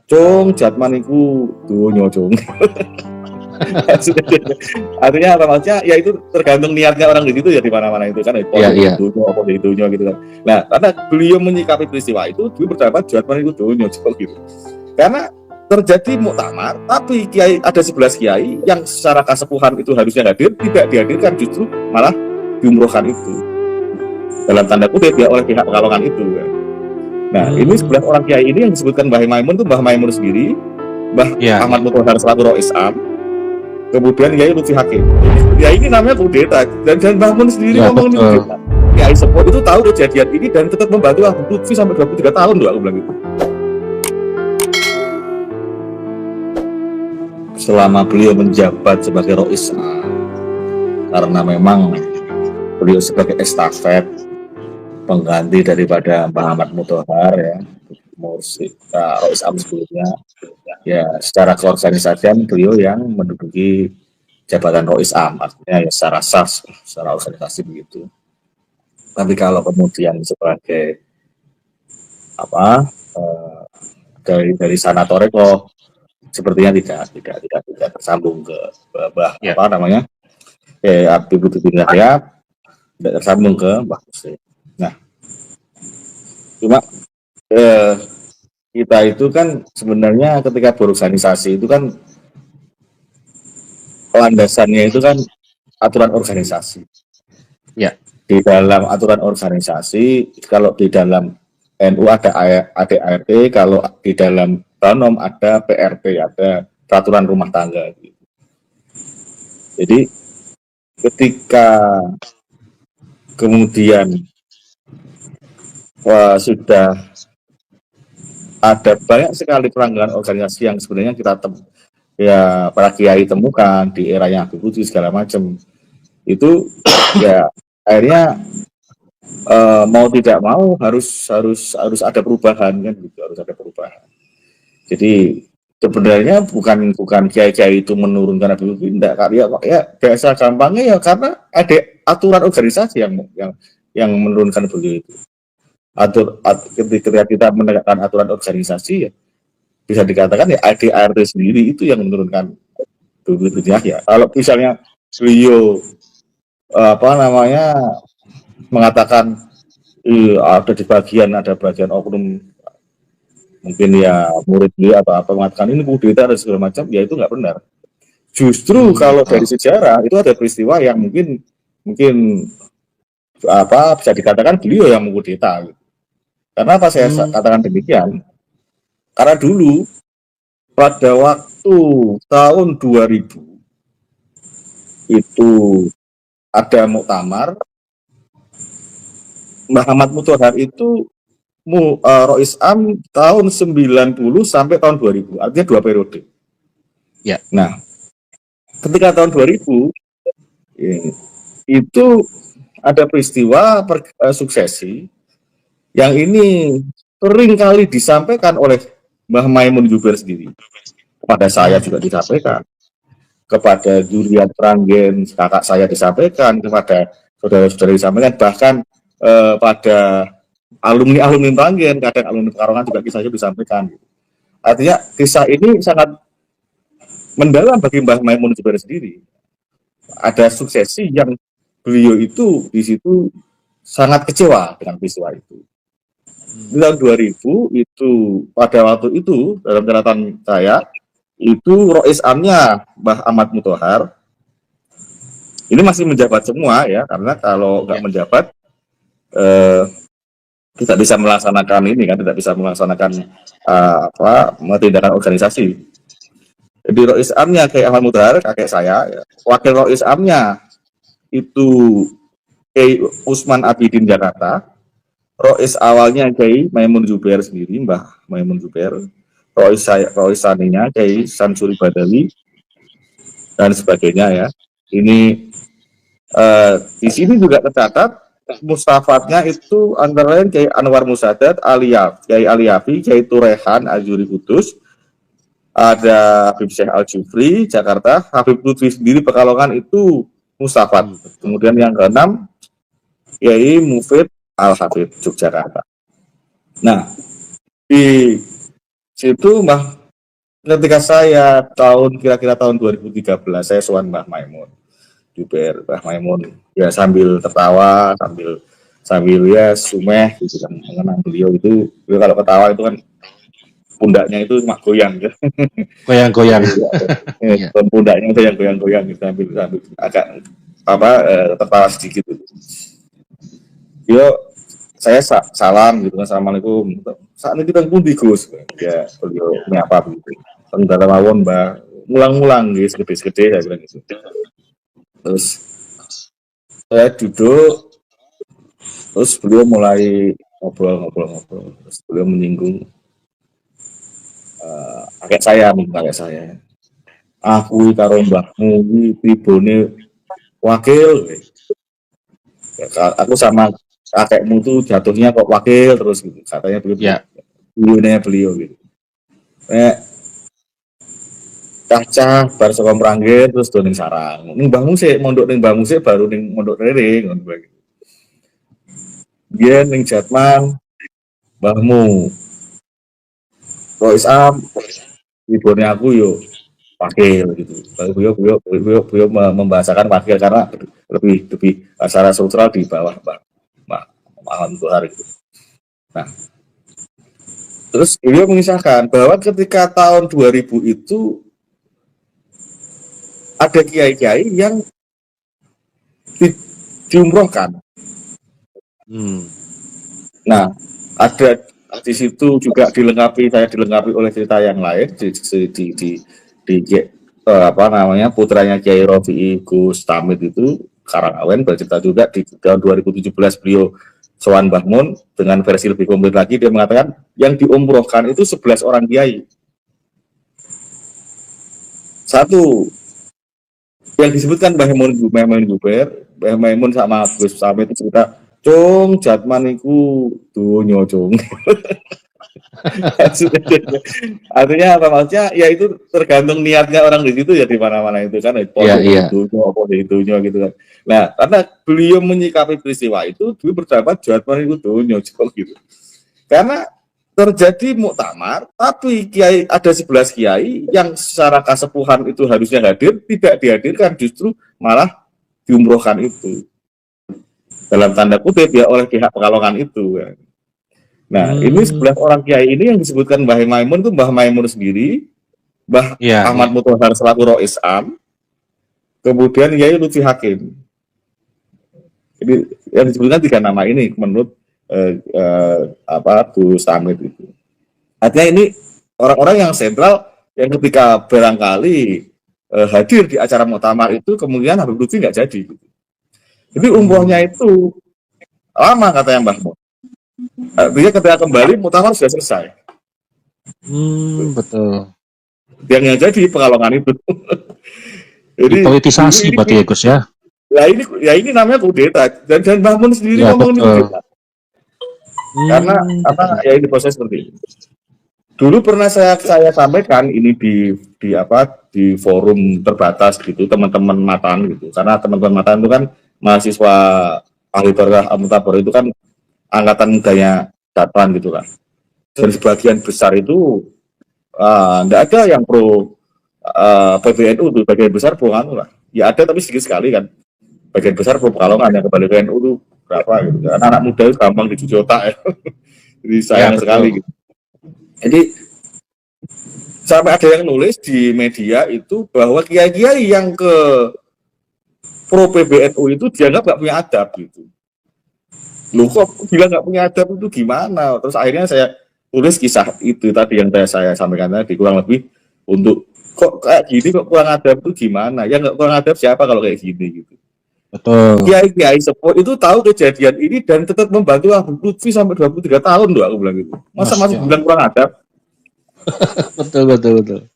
Cung, Jatman iku donya, Cung. Artinya apa maksudnya? Ya itu tergantung niatnya orang di situ ya, di mana-mana itu kan. Iya. Donya apa dari donya gitu kan. Nah, karena beliau menyikapi peristiwa itu, beliau berpendapat Jatman itu donya gitu. Karena terjadi muktamar, tapi kiai ada 11 kiai yang secara kasepuhan itu harusnya hadir, tidak dihadirkan, justru malah diumrohkan itu. Dalam tanda kutip ya oleh pihak Pekalongan itu kan. Nah, ini 11 orang kiai ini yang disebutkan Mbah Maimun itu Mbah Maimun sendiri, Mbah Ahmad Mutahar selaku Rois Am, kemudian Kiai Lutfi Hakim. Ya ini namanya kudeta, dan Mbah Mun sendiri ngomong ini kudeta. Kiai Sepot itu tahu kejadian ini dan tetap membantu Ahmad Lutfi sampai 23 tahun loh, aku bilang gitu. Selama beliau menjabat sebagai Rois Am, karena memang beliau sebagai estafet pengganti daripada Mbah Ahmad Mutahar ya, Mursyid Rois Am sebelumnya, ya secara keorganisasian beliau yang menduduki jabatan Rois Am, artinya ya secara sas, secara organisasi begitu. Tapi kalau kemudian sebagai apa dari sanatorek kok sepertinya tidak tersambung ke apa namanya Habib Lutfi ya, tidak tersambung ke Mbah Muslim. Nah, cuma kita itu kan sebenarnya ketika berorganisasi itu kan landasannya itu kan aturan organisasi. Ya. Di dalam aturan organisasi, kalau di dalam NU ada ADART, kalau di dalam BANOM ada PRT, ada peraturan rumah tangga. Jadi ketika kemudian sudah ada banyak sekali pelanggaran organisasi yang sebenarnya kita para kiai temukan di eranya Habib Lutfi segala macam, itu ya akhirnya mau tidak mau harus ada perubahan kan gitu, harus ada perubahan. Jadi sebenarnya bukan kiai-kiai itu menurunkan Habib Lutfi, enggak, ya biasa gampangnya ya karena ada aturan organisasi yang menurunkan beliau itu. Ketika kita menegakkan aturan organisasi ya bisa dikatakan ya ADART sendiri itu yang menurunkan Habib Lutfi ya. Kalau misalnya beliau mengatakan ada bagian oknum mungkin ya murid dia atau apa mengatakan ini kudeta dan segala macam, ya itu nggak benar. Justru kalau dari sejarah itu ada peristiwa yang mungkin bisa dikatakan beliau yang mengkudeta gitu. Karena apa saya katakan demikian? Karena dulu pada waktu tahun 2000 itu ada muktamar, Mbah Ahmad Mutahar itu Rois Am tahun 90 sampai tahun 2000, artinya 2 periode. Ya. Nah, ketika tahun 2000 itu ada peristiwa suksesi yang ini sering kali disampaikan oleh Mbah Maimun Zubair sendiri. Kepada saya juga disampaikan, kepada Julian Pranggen kakak saya disampaikan, kepada saudara-saudara disampaikan, bahkan pada alumni Pranggen, kadang alumni Pekalongan juga kisahnya disampaikan. Artinya kisah ini sangat mendalam bagi Mbah Maimun Zubair sendiri. Ada suksesi yang beliau itu di situ sangat kecewa dengan peristiwa itu. Di tahun 2000 itu pada waktu itu dalam catatan saya itu Rois Amnya Mbah Ahmad Mutahar ini masih menjabat semua ya, karena kalau nggak menjabat tidak bisa melaksanakan ini kan, tidak bisa melaksanakan tindakan organisasi. Jadi Rois Amnya Kiai Ahmad Mutahar kakek saya, ya. Wakil Rois Amnya itu Kiai Usman Abidin Jakarta, Rois awalnya Kiai Maimun Zubair sendiri, Mbah Maimun Zubair, Rois saninya Kiai Samsuri Badawi dan sebagainya ya. Ini di sini juga tercatat mustafatnya itu antara lain Kiai Anwar Musadat, Kiai Aliafi, Kiai Turehan Azuri Kudus, ada Habib Syekh Al-Jufri Jakarta, Habib Lutfi sendiri Pekalongan itu mustafat. Kemudian yang keenam Kiai Mufid Al-Habib Yogyakarta. Nah, di situ Mbah ketika kira-kira tahun 2013 saya sowan Mbah Maimun Juber. Mbah Maimun ya sambil tertawa, sambil ya sumeh gitu kan, mengenang beliau itu. Beliau kalau ketawa itu kan pundaknya itu mak goyang gitu. Goyang-goyang. Iya. Pundaknya itu yang goyang-goyang gitu, sambil agak tertawa sedikit gitu. Yo, saya salam gitu kan, assalamualaikum. Saat ini kita pundi Gus, ya beliau menyapa begitu. Tentara mawon Mbak, ngulang-ngulang gitu, segede-segede saya bilang gitu. Terus saya duduk, terus beliau mulai ngobrol, terus beliau menyinggung kakek saya. Aku karo mbahmu iki pribone wakil. Ya, aku sama kakekmu tuh jatuhnya kok wakil terus gitu. Katanya Ya. beliau gitu. Cacah bar saka Mranggit terus do ning sarang. Ning mbahmu sik mondok ning mbahmu sik baru ning mondok rere ngono bae. Biyen ning Jatman mbahmu kok Isam ibune aku yo wakil gitu. Beliau membahasakan wakil karena lebih secara struktural di bawah Mbak Alam Tuhar itu. Nah, terus beliau mengisahkan bahwa ketika tahun 2000 itu ada kiai-kiai yang diumrohkan. Nah, ada di situ juga saya dilengkapi oleh cerita yang lain putranya Kiai Rofi'i Gus Tamid itu Karangawen bercerita juga di tahun 2017 beliau sowan Mbah Mun dengan versi lebih komplit lagi. Dia mengatakan yang diumrohkan itu 11 orang kiai. Satu yang disebutkan Mbah Maimun Juber, Mbah Maimun sama Gus Tamid itu cerita Cung Jatman iku dunyo cung. Artinya apa maksudnya? Ya itu tergantung niatnya orang di situ ya, di mana-mana itu kan itu gitu kan. Nah, karena beliau menyikapi peristiwa itu, beliau berpendapat Jatman itu dunyo gitu. Karena terjadi muktamar, tapi ada 11 kiai yang secara kasepuhan itu harusnya hadir, tidak dihadirkan, justru malah diumrohkan itu. Dalam tanda kutip ya oleh pihak Pekalongan itu. Ya. Nah, ini 11 orang kiai ini yang disebutkan Mbah Maimun itu Mbah Maimun sendiri, Mbah Ahmad Mutahar selaku Rois Am, kemudian Yai Lutfi Hakim. Jadi yang disebutkan 3 nama ini menurut Gus Tamid itu. Artinya ini orang-orang yang sentral yang ketika barangkali hadir di acara muktamar itu kemudian Habib Lutfi nggak jadi. Jadi umrohnya itu lama katanya Mbah Mun. Artinya ketika kembali muktamar sudah selesai. Betul. Yang jadi Pekalongan itu. Jadi politisasi berarti ya Gus ya. Ini namanya kudeta dan Mbah Mun sendiri ngomong ini kudeta. Karena ya ini proses seperti ini. Dulu pernah saya sampaikan ini di forum terbatas gitu, teman-teman Matan gitu. Karena teman-teman Matan itu kan mahasiswa ahli Torah Al-Mutabor itu kan angkatan gaya Jatman gitu kan. Dan sebagian besar itu enggak ada yang pro PBNU tuh, bagian besar pro anu lah. Ya ada tapi sedikit sekali kan. Bagian besar pro Pekalongan, yang kembali PBNU tuh berapa gitu. Karena anak muda itu gampang dicuci otak ya. Jadi sayang sekali gitu. Jadi sampai ada yang nulis di media itu bahwa kiai-kiai yang ke pro PBNU itu dianggap nggak punya adab gitu. Loh kok bilang nggak punya adab itu gimana? Terus akhirnya saya tulis kisah itu tadi yang saya sampaikan tadi, kurang lebih untuk kok kayak gini kok kurang adab itu gimana? Ya nggak kurang adab siapa kalau kayak gini gitu. Betul. Kiai-kiai sepuh itu tahu kejadian ini dan tetap membantu Habib Lutfi sampai 23 tahun loh, aku bilang gitu. Masa masih bilang kurang adab? betul.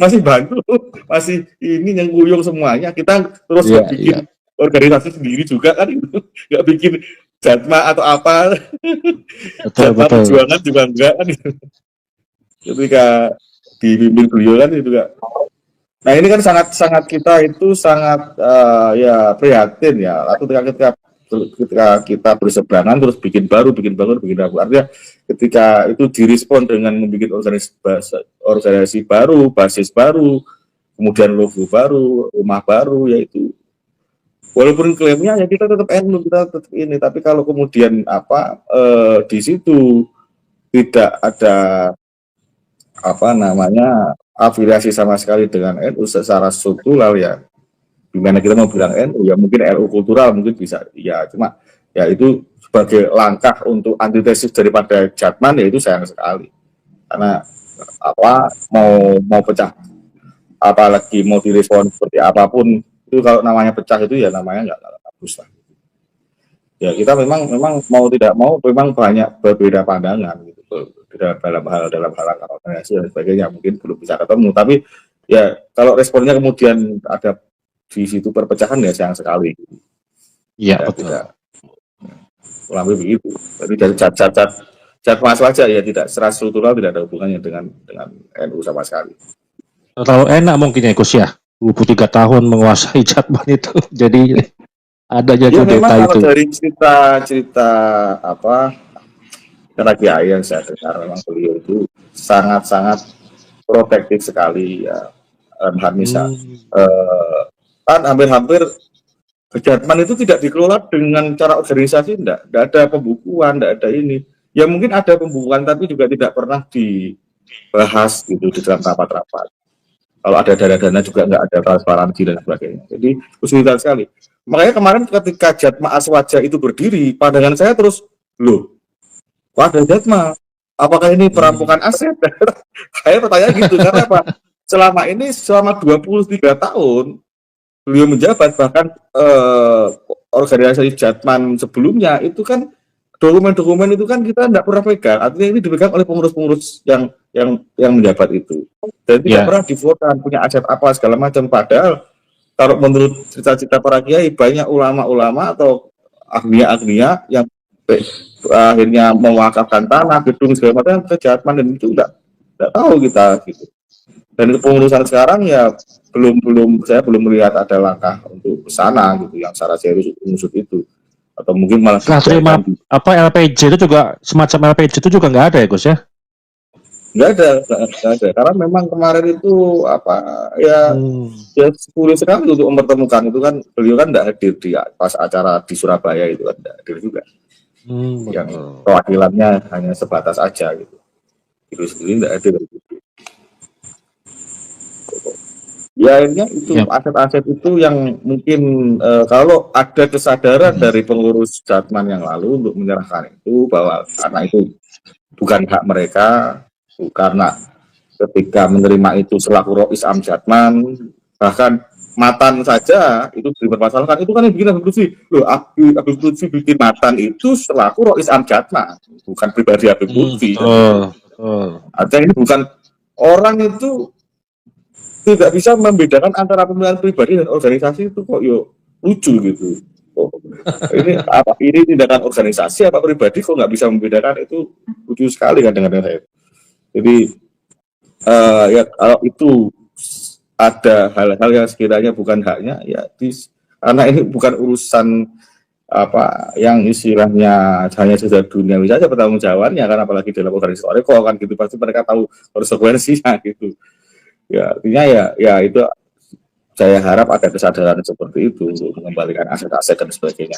Masih bantu, masih ini yang nguyung semuanya. Kita terus bikin organisasi sendiri juga kan, nggak bikin Jatma atau apa. Jatma perjuangan juga enggak kan. Ketika dipimpin beliau kan itu juga. Nah ini kan sangat kita itu sangat ya prihatin ya. Atau ketika ketika kita berseberangan terus bikin baru, artinya ketika itu direspon dengan membuat organisasi baru, basis baru, kemudian logo baru, rumah baru, yaitu walaupun klaimnya ya kita tetap NU, kita tetap ini, tapi kalau kemudian di situ tidak ada afiliasi sama sekali dengan NU secara struktural, ya gimana kita mau bilang NU, ya mungkin RU kultural mungkin bisa, ya cuma ya itu sebagai langkah untuk antitesis daripada Jatman, ya itu sayang sekali, karena mau pecah, apalagi mau direspon seperti apapun itu, kalau namanya pecah itu ya namanya nggak bagus lah. Ya kita memang mau tidak mau memang banyak berbeda pandangan gitu dalam hal angka organisasi dan sebagainya, mungkin belum bisa ketemu, tapi ya kalau responnya kemudian ada di situ perpecahan, ya sayang sekali. Iya, betul. Kurang lebih begitu. Jadi dari Jatmas saja ya, tidak secara struktural, tidak ada hubungannya dengan NU sama sekali. Terlalu enak mungkin ya Gus ya, 23 tahun menguasai Jatman itu, jadi ada Ya jago memang data kalau itu. dari cerita Kiai yang saya dengar, memang beliau itu sangat protektif sekali ya. Misal kan hampir Jatman itu tidak dikelola dengan cara organisasi, enggak ada pembukuan, enggak ada ini. Ya mungkin ada pembukuan, tapi juga tidak pernah dibahas gitu di dalam rapat-rapat. Kalau ada dana-dana juga enggak ada transparansi dan sebagainya. Jadi kesulitan sekali. Makanya kemarin ketika Jatma Aswaja itu berdiri, pandangan saya terus, loh, kok ada Jatma? Apakah ini perampokan aset? Saya bertanya gitu, karena apa? Selama 23 tahun beliau menjabat, bahkan organisasi Jatman sebelumnya itu kan dokumen-dokumen itu kan kita tidak pernah pegang, artinya ini dipegang oleh pengurus-pengurus yang menjabat itu, dan tidak pernah divotan punya aset apa segala macam. Padahal kalau menurut cerita-cerita para kiai, banyak ulama-ulama atau agnia-agnia yang akhirnya mewakafkan tanah, gedung segala macam ke Jatman, dan itu tidak tahu kita gitu. Dan kepengurusan sekarang ya saya belum melihat ada langkah untuk ke sana gitu yang secara serius mengusut itu, atau mungkin malah terima LPJ itu juga, semacam LPJ itu juga nggak ada ya Gus ya? Nggak ada, karena memang kemarin itu ya sulit sekali untuk mempertemukan itu, kan beliau kan nggak hadir di pas acara di Surabaya itu, kan nggak hadir juga. Yang perwakilannya hanya sebatas aja gitu, itu sendiri nggak hadir. Ya akhirnya itu aset-aset itu yang mungkin kalau ada kesadaran dari pengurus Jatman yang lalu untuk menyerahkan itu, bahwa karena itu bukan hak mereka, karena ketika menerima itu selaku Rois Am Jatman, bahkan Matan saja itu dipermasalahkan, itu kan yang bikin Habib Lutfi. Loh, Habib Lutfi bikin Matan itu selaku Rois Am Jatman, bukan pribadi Habib Lutfi. Artinya ini bukan, orang itu tidak bisa membedakan antara pemilihan pribadi dan organisasi itu, kok lucu gitu. Ini tindakan organisasi apa pribadi, kok nggak bisa membedakan, itu lucu sekali kan dengan saya. Jadi ya kalau itu ada hal-hal yang sekiranya bukan haknya, ya karena ini bukan urusan yang istilahnya hanya sudah duniawi saja bertanggung jawabnya, kan apalagi dalam organisasi kok kan gitu, pasti mereka tahu konsekuensinya gitu. Ya artinya ya itu saya harap ada kesadaran seperti itu untuk mengembalikan aset-aset dan sebagainya.